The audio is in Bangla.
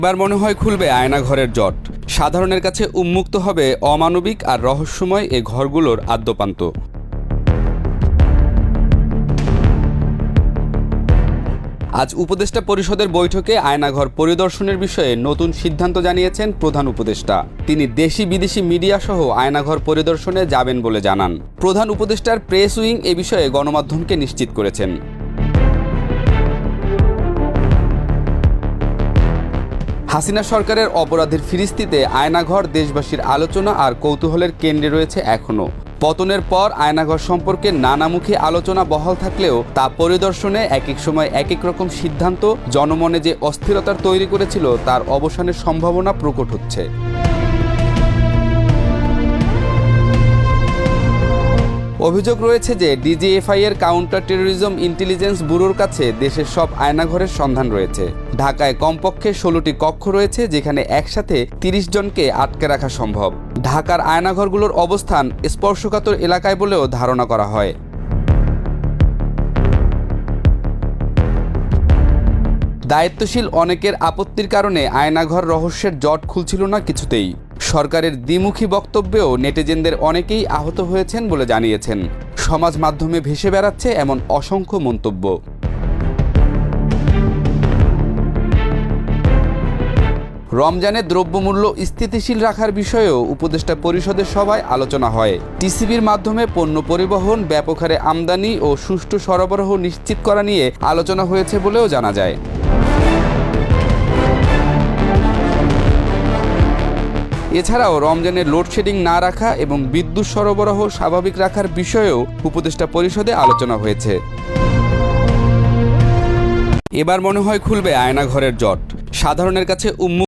এবার মনে হয় খুলবে আয়নাঘরের জট। সাধারণের কাছে উন্মুক্ত হবে অমানবিক আর রহস্যময় এ ঘরগুলোর আদ্যপান্ত। আজ উপদেষ্টা পরিষদের বৈঠকে আয়নাঘর পরিদর্শনের বিষয়ে নতুন সিদ্ধান্ত জানিয়েছেন প্রধান উপদেষ্টা। তিনি দেশি বিদেশি মিডিয়া সহ আয়নাঘর পরিদর্শনে যাবেন বলে জানান। প্রধান উপদেষ্টার প্রেস উইং এ বিষয়ে গণমাধ্যমকে নিশ্চিত করেছেন। হাসিনা সরকারের অপরাধের ফিরিস্তিতে আয়নাঘর দেশবাসীর আলোচনা আর কৌতূহলের কেন্দ্রে রয়েছে এখনও। পতনের পর আয়নাঘর সম্পর্কে নানামুখী আলোচনা বহাল থাকলেও তা পরিদর্শনে একেক সময় একেক রকম সিদ্ধান্ত জনমনে যে অস্থিরতার তৈরি করেছিল তার অবসানের সম্ভাবনা প্রকট হচ্ছে। অভিযোগ রয়েছে যে ডিজিএফআই এর কাউন্টার টেরোরিজম ইন্টেলিজেন্স ব্যুরোর কাছে দেশের সব আয়নাঘরের সন্ধান রয়েছে। ঢাকায় কমপক্ষে 16টি কক্ষ রয়েছে যেখানে একসাথে 30 জনকে আটকে রাখা সম্ভব। ঢাকার আয়নাঘরগুলোর অবস্থান স্পর্শকাতর এলাকায় বলেও ধারণা করা হয়। দায়িত্বশীল অনেকের আপত্তির কারণে আয়নাঘর রহস্যের জট খুলছিল না কিছুতেই। সরকারের দ্বিমুখী বক্তব্যেও নেটিজেনদের অনেকেই আহত হয়েছেন বলে জানিয়েছেন। সমাজ মাধ্যমে ভেসে বেড়াচ্ছে এমন অসংখ্য মন্তব্য। রমজানে দ্রব্যমূল্য স্থিতিশীল রাখার বিষয়েও উপদেষ্টা পরিষদের সভায় আলোচনা হয়। টিসিবির মাধ্যমে পণ্য পরিবহন, ব্যাপক হারে আমদানি ও সুষ্ঠু সরবরাহ নিশ্চিত করা নিয়ে আলোচনা হয়েছে বলেও জানা যায়। এছাড়াও রমজানের লোডশেডিং না রাখা এবং বিদ্যুৎ সরবরাহ স্বাভাবিক রাখার বিষয়েও উপদেষ্টা পরিষদে আলোচনা হয়েছে। এবার মনে হয় খুলবে আয়নাঘরের জট। সাধারণের কাছে